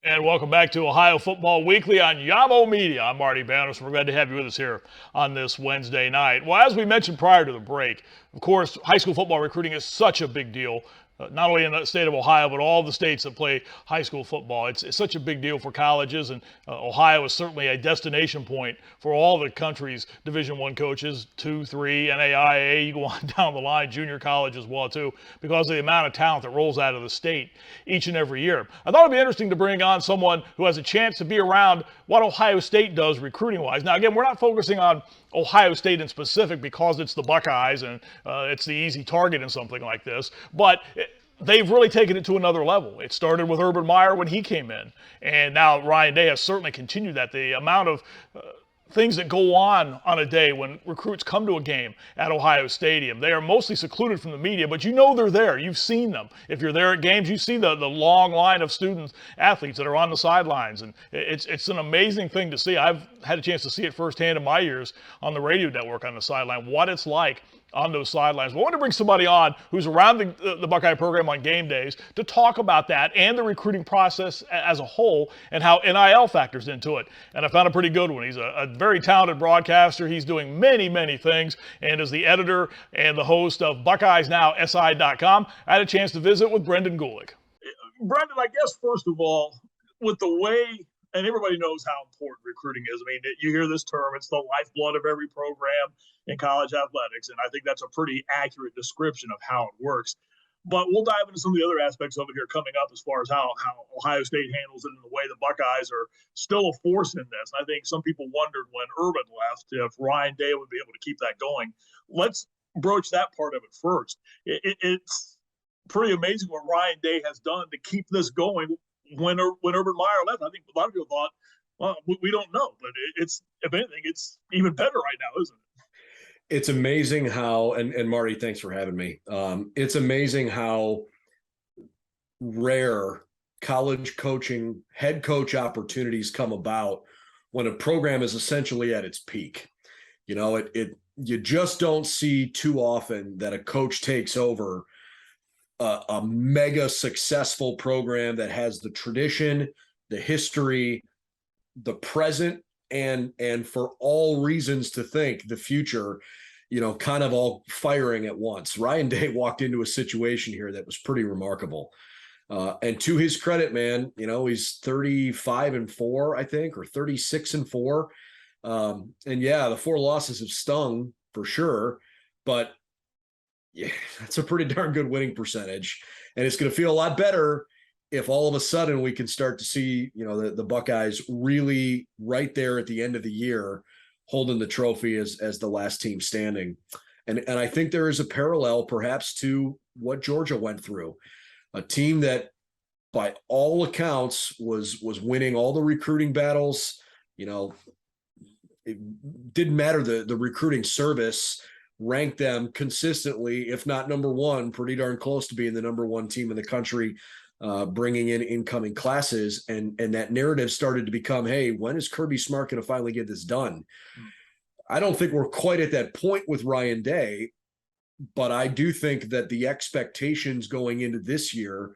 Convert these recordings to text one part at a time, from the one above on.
And welcome back to Ohio Football Weekly on Yamo Media. I'm Marty Bannis. We're glad to have you with us here on this Wednesday night. Well, as we mentioned prior to the break, of course, high school football recruiting is such a big deal, not only in the state of Ohio, but all the states that play high school football. It's such a big deal for colleges, and Ohio is certainly a destination point for all the country's Division I coaches, 2, 3, NAIA, you go on down the line, junior college as well, too, because of the amount of talent that rolls out of the state each and every year. I thought it'd be interesting to bring on someone who has a chance to be around what Ohio State does recruiting wise. Now, again, we're not focusing on Ohio State in specific because it's the Buckeyes and it's the easy target in something like this, but they've really taken it to another level. It started with Urban Meyer when he came in, and now Ryan Day has certainly continued that. The amount of things that go on a day when recruits come to a game at Ohio Stadium. They are mostly secluded from the media, but you know they're there. You've seen them. If you're there at games, you see the long line of students, athletes that are on the sidelines, and it's an amazing thing to see. I've had a chance to see it firsthand in my years on the radio network on the sideline, what it's like on those sidelines. We want to bring somebody on who's around the Buckeye program on game days to talk about that and the recruiting process as a whole and how NIL factors into it. And I found a pretty good one. He's a very talented broadcaster. He's doing many, many things and is the editor and the host of BuckeyesNowSI.com. I had a chance to visit with Brendan Gulick. Brendan, I guess first of all, with the way, and everybody knows how important recruiting is. I mean, you hear this term, it's the lifeblood of every program in college athletics. And I think that's a pretty accurate description of how it works. But we'll dive into some of the other aspects of it here coming up as far as how Ohio State handles it and the way the Buckeyes are still a force in this. And I think some people wondered when Urban left if Ryan Day would be able to keep that going. Let's broach that part of it first. It's pretty amazing what Ryan Day has done to keep this going when Urban Meyer left. I think a lot of people thought, well, we don't know, but it's, if anything, it's even better right now, isn't it? It's amazing how, and Marty, thanks for having me. It's amazing how rare college coaching, head coach opportunities come about when a program is essentially at its peak. You know, you just don't see too often that a coach takes over a mega successful program that has the tradition, the history, the present, and for all reasons to think the future, you know, kind of all firing at once. Ryan Day walked into a situation here that was pretty remarkable. And to his credit, man, you know, he's 35-4, I think, or 36-4. And yeah, the 4 losses have stung for sure, but yeah, that's a pretty darn good winning percentage. And it's going to feel a lot better if all of a sudden we can start to see, you know, the Buckeyes really right there at the end of the year holding the trophy as the last team standing. And I think there is a parallel perhaps to what Georgia went through. A team that by all accounts was winning all the recruiting battles. You know, it didn't matter the recruiting service ranked them consistently, if not number one, pretty darn close to being the number one team in the country, bringing in incoming classes. And that narrative started to become, hey, when is Kirby Smart going to finally get this done? I don't think we're quite at that point with Ryan Day, but I do think that the expectations going into this year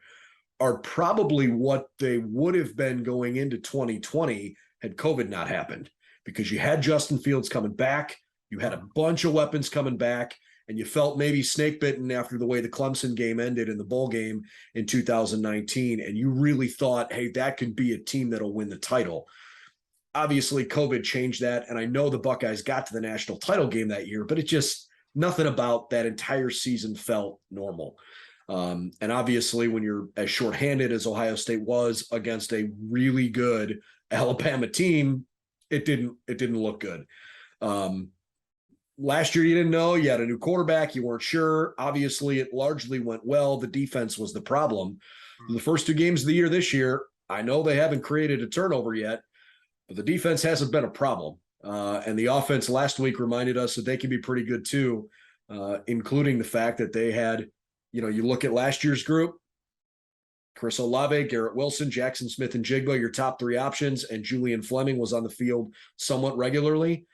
are probably what they would have been going into 2020 had COVID not happened, because you had Justin Fields coming back. You had a bunch of weapons coming back, and you felt maybe snake bitten after the way the Clemson game ended in the bowl game in 2019. And you really thought, hey, that could be a team that'll win the title. Obviously, COVID changed that. And I know the Buckeyes got to the national title game that year, but it just, nothing about that entire season felt normal. And obviously, when you're as shorthanded as Ohio State was against a really good Alabama team, it didn't look good. Last year, you didn't know. You had a new quarterback. You weren't sure. Obviously, it largely went well. The defense was the problem. The first 2 games of the year this year, I know they haven't created a turnover yet, but the defense hasn't been a problem. And the offense last week reminded us that they can be pretty good too, including the fact that they had, you know, you look at last year's group, Chris Olave, Garrett Wilson, Jackson Smith, and Jigba, your top 3 options, and Julian Fleming was on the field somewhat regularly.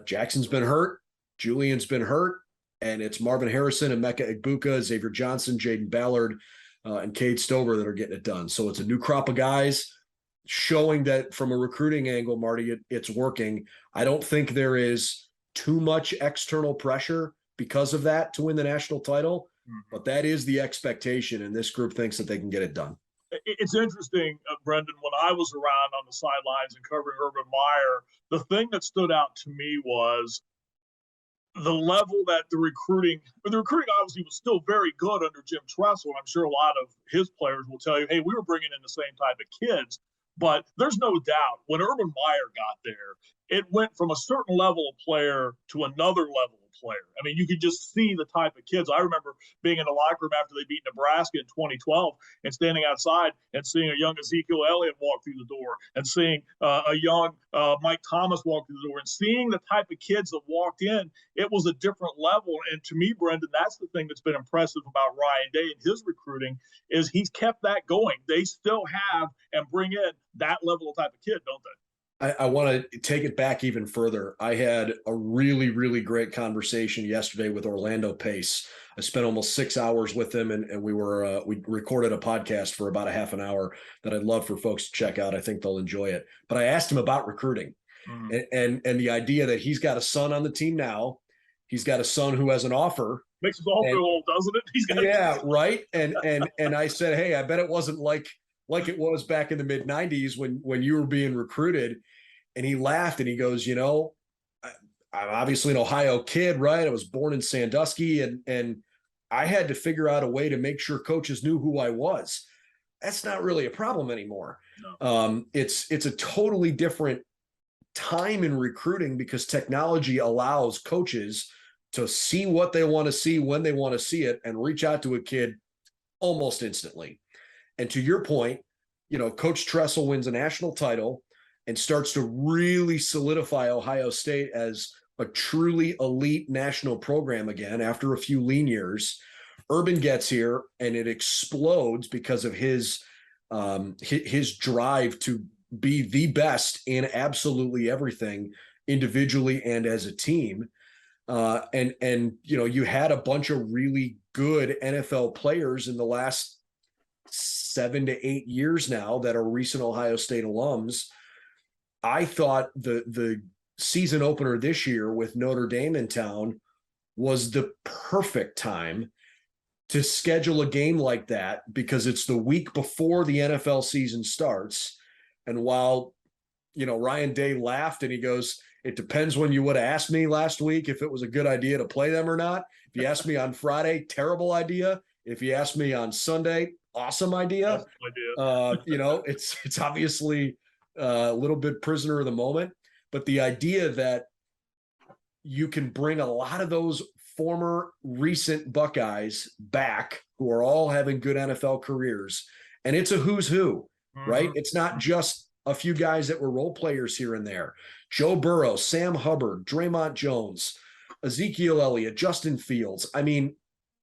Jackson's been hurt. Julian's been hurt. And it's Marvin Harrison and Mecca Igbuka, Xavier Johnson, Jaden Ballard, and Cade Stover that are getting it done. So it's a new crop of guys. showing that from a recruiting angle, Marty, it's working. I don't think there is too much external pressure because of that to win the national title, but that is the expectation, and this group thinks that they can get it done. It's interesting, Brendan, when I was around on the sidelines and covering Urban Meyer, the thing that stood out to me was the level that the recruiting obviously was still very good under Jim Tressel. And I'm sure a lot of his players will tell you, hey, we were bringing in the same type of kids. But there's no doubt when Urban Meyer got there, it went from a certain level of player to another level of player. I mean, you could just see the type of kids. I remember being in the locker room after they beat Nebraska in 2012 and standing outside and seeing a young Ezekiel Elliott walk through the door and seeing a young Mike Thomas walk through the door and seeing the type of kids that walked in. It was a different level. And to me, Brendan, that's the thing that's been impressive about Ryan Day and his recruiting is he's kept that going. They still have and bring in that level of type of kid, don't they? I want to take it back even further. I had a really, really great conversation yesterday with Orlando Pace. I spent almost 6 hours with him, and we recorded a podcast for about a half an hour that I'd love for folks to check out. I think they'll enjoy it. But I asked him about recruiting and the idea that he's got a son on the team now. He's got a son who has an offer. Makes us all feel old, doesn't it? Right. And I said, hey, I bet it wasn't like it was back in the mid 90s when you were being recruited. And he laughed and he goes, I'm obviously an Ohio kid, right? I was born in Sandusky and I had to figure out a way to make sure coaches knew who I was. That's not really a problem anymore. No. It's a totally different time in recruiting because technology allows coaches to see what they want to see when they want to see it and reach out to a kid almost instantly. And to your point, Coach Tressel wins a national title and starts to really solidify Ohio State as a truly elite national program again after a few lean years. Urban gets here and it explodes because of his drive to be the best in absolutely everything, individually and as a team. You had a bunch of really good NFL players in the last 7 to 8 years now that are recent Ohio State alums. I thought the season opener this year with Notre Dame in town was the perfect time to schedule a game like that because it's the week before the NFL season starts. And while, Ryan Day laughed and he goes, it depends when you would have asked me last week if it was a good idea to play them or not. If you asked me on Friday, terrible idea. If you asked me on Sunday, awesome idea. It's obviously a little bit prisoner of the moment, but the idea that you can bring a lot of those former recent Buckeyes back who are all having good NFL careers, and it's a who's who, right? It's not just a few guys that were role players here and there. Joe Burrow, Sam Hubbard, Draymond Jones, Ezekiel Elliott, Justin Fields. I mean,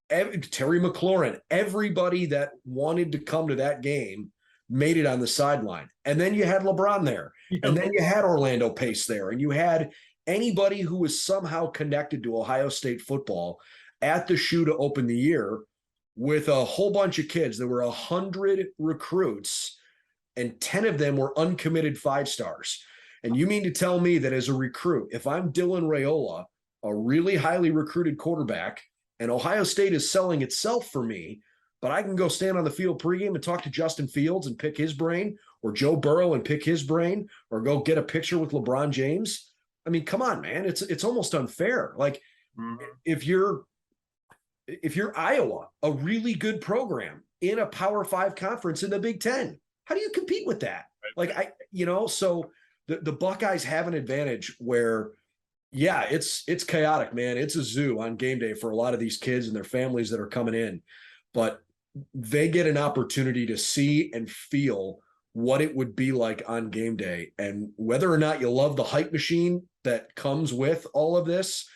Terry McLaurin, everybody that wanted to come to that game made it on the sideline. And then you had LeBron there. And then you had Orlando Pace there. And you had anybody who was somehow connected to Ohio State football at the shoe to open the year with a whole bunch of kids. There were 100 recruits and 10 of them were uncommitted 5-stars. And you mean to tell me that as a recruit, if I'm Dylan Raiola, a really highly recruited quarterback, and Ohio State is selling itself for me, but I can go stand on the field pregame and talk to Justin Fields and pick his brain, or Joe Burrow and pick his brain, or go get a picture with LeBron James. I mean, come on, man. It's almost unfair. Like if you're Iowa, a really good program in a Power 5 conference in the Big Ten, how do you compete with that? So the Buckeyes have an advantage where, yeah, it's chaotic, man. It's a zoo on game day for a lot of these kids and their families that are coming in, but they get an opportunity to see and feel what it would be like on game day. And whether or not you love the hype machine that comes with all of this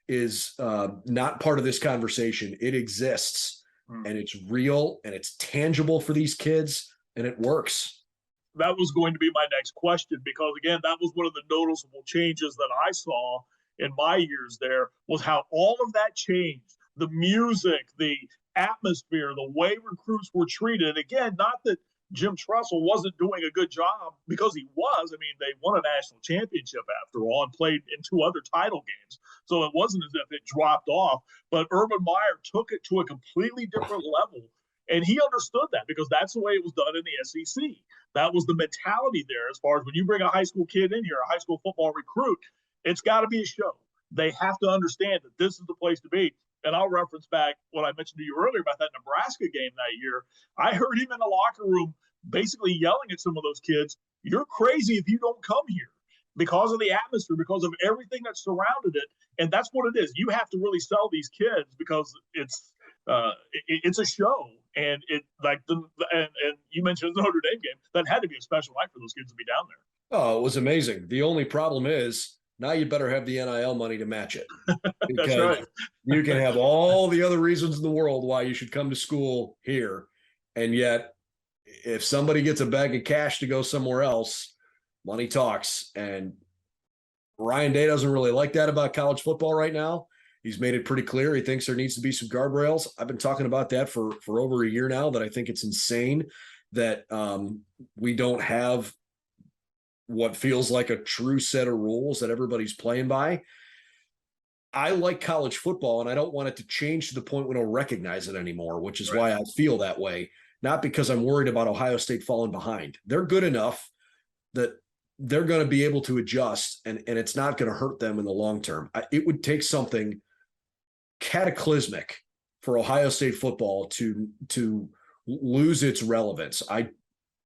is not part of this conversation. It exists and it's real and it's tangible for these kids and it works. That was going to be my next question, because again, that was one of the noticeable changes that I saw in my years there, was how all of that changed. The music, the atmosphere, the way recruits were treated. Again, not that Jim Tressel wasn't doing a good job because he was. I mean, they won a national championship after all and played in 2 other title games. So it wasn't as if it dropped off. But Urban Meyer took it to a completely different level. And he understood that because that's the way it was done in the SEC. That was the mentality there as far as when you bring a high school kid in here, a high school football recruit, it's got to be a show. They have to understand that this is the place to be. And I'll reference back what I mentioned to you earlier about that Nebraska game that year. I heard him in the locker room basically yelling at some of those kids, "You're crazy if you don't come here," because of the atmosphere, because of everything that surrounded it. And that's what it is. You have to really sell these kids because it's a show. And it like and you mentioned the Notre Dame game. That had to be a special night for those kids to be down there. Oh, it was amazing. The only problem is now you better have the NIL money to match it. That's right. You can have all the other reasons in the world why you should come to school here. And yet, if somebody gets a bag of cash to go somewhere else, money talks. And Ryan Day doesn't really like that about college football right now. He's made it pretty clear. He thinks there needs to be some guardrails. I've been talking about that for over a year now, that I think it's insane that we don't have what feels like a true set of rules that everybody's playing by. I like college football, and I don't want it to change to the point we don't recognize it anymore, which is why I feel that way. Not because I'm worried about Ohio State falling behind. They're good enough that they're going to be able to adjust, and it's not going to hurt them in the long term. It would take something cataclysmic for Ohio State football to lose its relevance.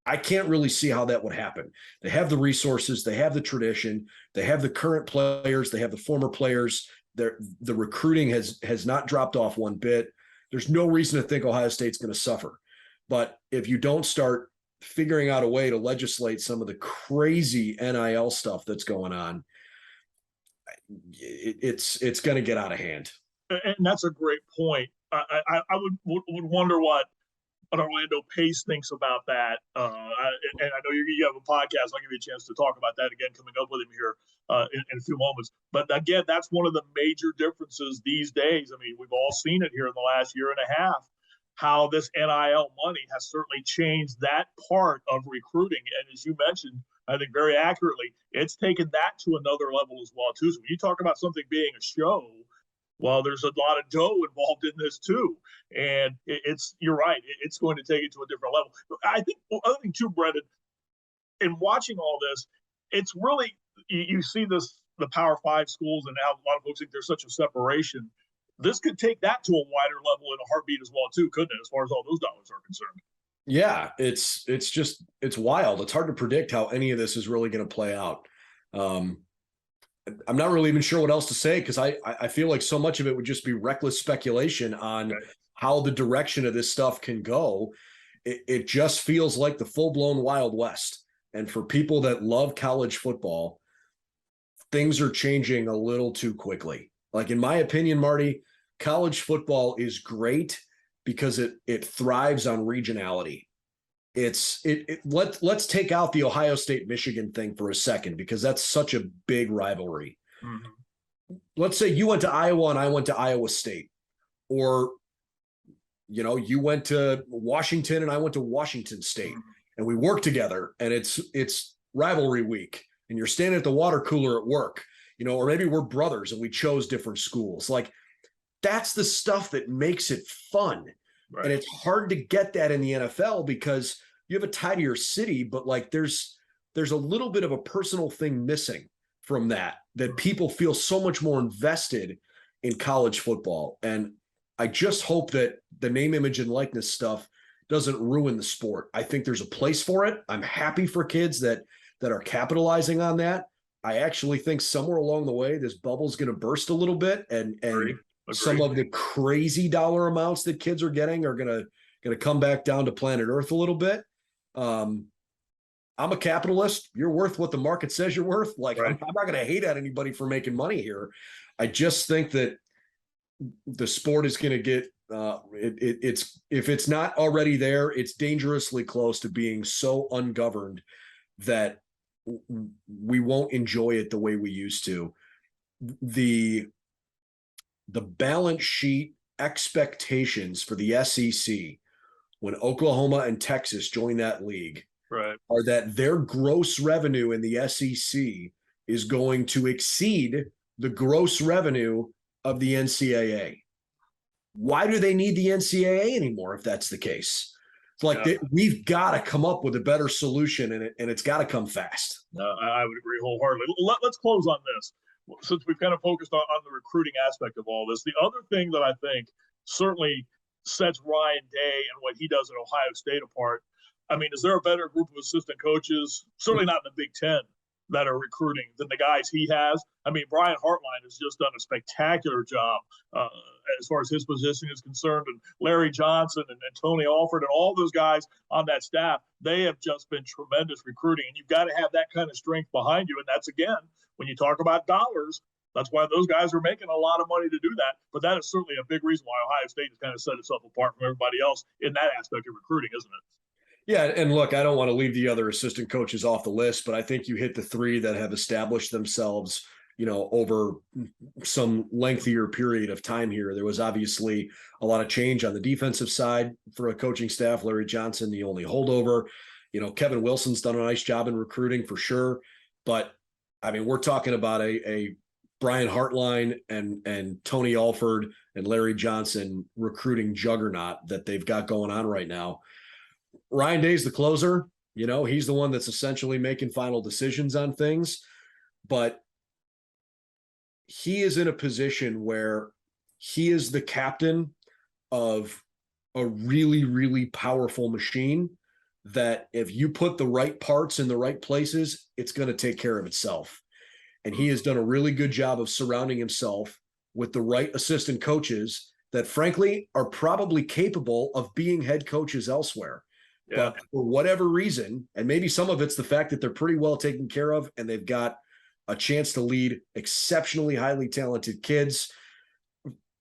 I can't really see how that would happen. They have the resources, they have the tradition, they have the current players, they have the former players. The recruiting has not dropped off one bit. There's no reason to think Ohio State's going to suffer. But if you don't start figuring out a way to legislate some of the crazy NIL stuff that's going on, it's going to get out of hand. And that's a great point. I would wonder what Orlando Pace thinks about that. And I know you have a podcast. I'll give you a chance to talk about that again coming up with him here in a few moments. But again, that's one of the major differences these days. I mean, we've all seen it here in the last year and a half, how this NIL money has certainly changed that part of recruiting. And as you mentioned, I think very accurately, it's taken that to another level as well, too. So when you talk about something being a show, well, there's a lot of dough involved in this too, and you're right. It's going to take it to a different level. I think the other thing too, Brendan, in watching all this, it's really you see the Power 5 schools and how a lot of folks think there's such a separation. This could take that to a wider level in a heartbeat as well too, couldn't it? As far as all those dollars are concerned. Yeah, it's wild. It's hard to predict how any of this is really going to play out. I'm not really even sure what else to say because I feel like so much of it would just be reckless speculation on how the direction of this stuff can go. It just feels like the full-blown Wild West. And for people that love college football, things are changing a little too quickly. Like, in my opinion, Marty, college football is great because it thrives on regionality. Let's take out the Ohio State Michigan thing for a second because that's such a big rivalry. Mm-hmm. Let's say you went to Iowa and I went to Iowa State, or you went to Washington and I went to Washington State, mm-hmm. and we work together and it's rivalry week and you're standing at the water cooler at work, or maybe we're brothers and we chose different schools. Like, that's the stuff that makes it fun. Right. And it's hard to get that in the NFL because you have a tie to your city, but like there's a little bit of a personal thing missing from that people feel so much more invested in college football. And I just hope that the name, image, and likeness stuff doesn't ruin the sport. I think there's a place for it. I'm happy for kids that are capitalizing on that. I actually think somewhere along the way, this bubble's going to burst a little bit and Agreed. Some of the crazy dollar amounts that kids are getting are going to come back down to planet Earth a little bit. I'm a capitalist. You're worth what the market says you're worth. Like, right. I'm not going to hate at anybody for making money here. I just think that the sport is going to get it's if it's not already there, it's dangerously close to being so ungoverned that we won't enjoy it the way we used to. The balance sheet expectations for the SEC when Oklahoma and Texas join that league Right. are that their gross revenue in the SEC is going to exceed the gross revenue of the NCAA. Why do they need the NCAA anymore if that's the case? It's like we've got to come up with a better solution, and it's got to come fast. I would agree wholeheartedly. Let's close on this. Since we've kind of focused on the recruiting aspect of all this, the other thing that I think certainly sets Ryan Day and what he does at Ohio State apart, I mean, is there a better group of assistant coaches, certainly not in the Big Ten, that are recruiting than the guys he has? I mean, Brian Hartline has just done a spectacular job as far as his position is concerned, and Larry Johnson and Tony Alford and all those guys on that staff, they have just been tremendous recruiting, and you've got to have that kind of strength behind you. And that's, again, when you talk about dollars, that's why those guys are making a lot of money to do that. But that is certainly a big reason why Ohio State has kind of set itself apart from everybody else in that aspect of recruiting, isn't it? Yeah, and look, I don't want to leave the other assistant coaches off the list, but I think you hit the three that have established themselves, over some lengthier period of time here. There was obviously a lot of change on the defensive side for a coaching staff. Larry Johnson, the only holdover. Kevin Wilson's done a nice job in recruiting for sure. But, I mean, we're talking about a Brian Hartline and Tony Alford and Larry Johnson recruiting juggernaut that they've got going on right now. Ryan Day's the closer. He's the one that's essentially making final decisions on things. But he is in a position where he is the captain of a really, really powerful machine that if you put the right parts in the right places, it's going to take care of itself. And he has done a really good job of surrounding himself with the right assistant coaches that, frankly, are probably capable of being head coaches elsewhere. Yeah. But for whatever reason, and maybe some of it's the fact that they're pretty well taken care of and they've got a chance to lead exceptionally highly talented kids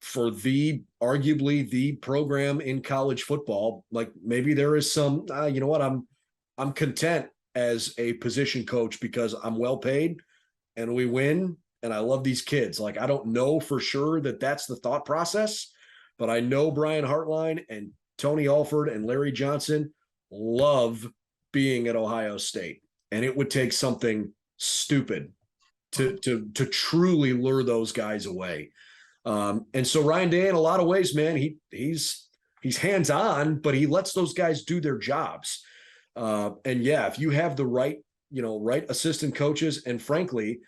for arguably the program in college football. Like maybe there is some, I'm content as a position coach because I'm well paid and we win and I love these kids. Like, I don't know for sure that that's the thought process, but I know Brian Hartline and Tony Alford and Larry Johnson love being at Ohio State. And it would take something stupid to truly lure those guys away. And so Ryan Day, in a lot of ways, man, he's hands-on, but he lets those guys do their jobs. And yeah, if you have the right assistant coaches and frankly,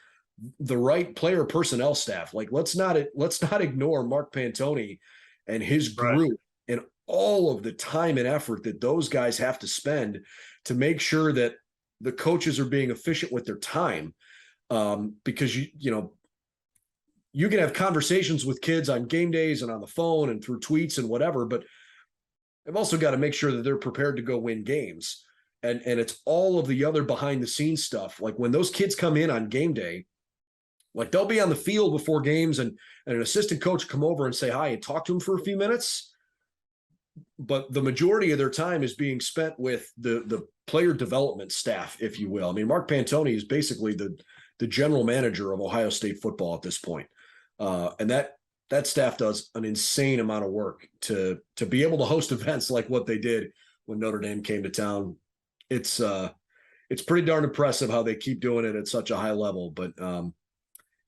the right player personnel staff, like let's not ignore Mark Pantoni and his group and all of the time and effort that those guys have to spend to make sure that the coaches are being efficient with their time. Because you can have conversations with kids on game days and on the phone and through tweets and whatever, but I've also got to make sure that they're prepared to go win games. And it's all of the other behind the scenes stuff. Like when those kids come in on game day, like they'll be on the field before games and an assistant coach come over and say hi and talk to them for a few minutes. But the majority of their time is being spent with the player development staff, if you will. I mean, Mark Pantoni is basically the general manager of Ohio State football at this point. And that staff does an insane amount of work to be able to host events like what they did when Notre Dame came to town. It's pretty darn impressive how they keep doing it at such a high level. But,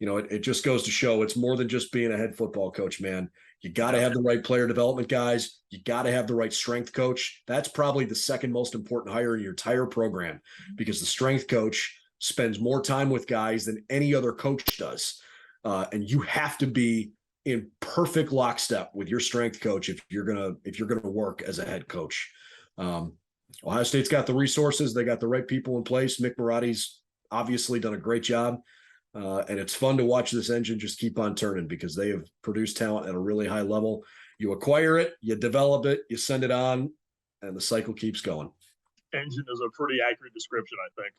it just goes to show it's more than just being a head football coach, man. You got to have the right player development guys. You got to have the right strength coach. That's probably the second most important hire in your entire program because the strength coach spends more time with guys than any other coach does. And you have to be in perfect lockstep with your strength coach if you're gonna work as a head coach. Ohio State's got the resources, they got the right people in place. Mick Marotti's obviously done a great job. And it's fun to watch this engine just keep on turning because they have produced talent at a really high level. You acquire it, you develop it, you send it on, and the cycle keeps going. Engine is a pretty accurate description, I think.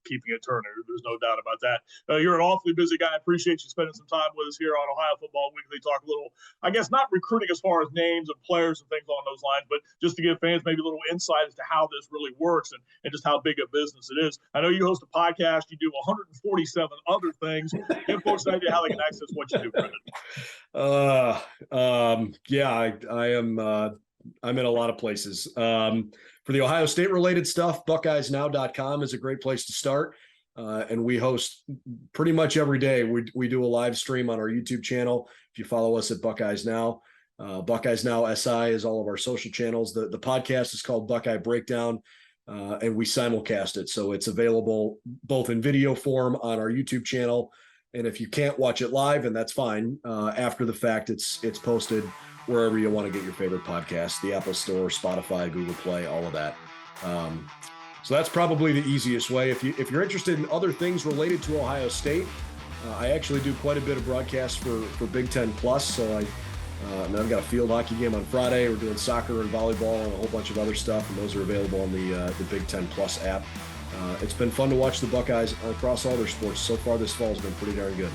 Keeping it turning, there's no doubt about that. You're an awfully busy guy. I appreciate you spending some time with us here on Ohio Football Weekly. Talk a little, I guess, not recruiting as far as names of players and things along those lines, but just to give fans maybe a little insight as to how this really works and just how big a business it is. I know you host a podcast. You do 147 other things. Give folks an idea how they can access what you do, Brendan. Yeah, I am I'm in a lot of places. For the Ohio State related stuff, buckeyesnow.com is a great place to start. And we host pretty much every day. We do a live stream on our YouTube channel. If you follow us at Buckeyes Now, Buckeyes Now SI is all of our social channels. The podcast is called Buckeye Breakdown, and we simulcast it. So it's available both in video form on our YouTube channel. And if you can't watch it live, and that's fine, after the fact, it's posted wherever you want to get your favorite podcast, the Apple Store, Spotify, Google Play, all of that. So that's probably the easiest way. If you're interested in other things related to Ohio State, I actually do quite a bit of broadcasts for Big Ten Plus. So I've got a field hockey game on Friday. We're doing soccer and volleyball and a whole bunch of other stuff, and those are available on the Big Ten Plus app. It's been fun to watch the Buckeyes across all their sports. So far this fall has been pretty darn good.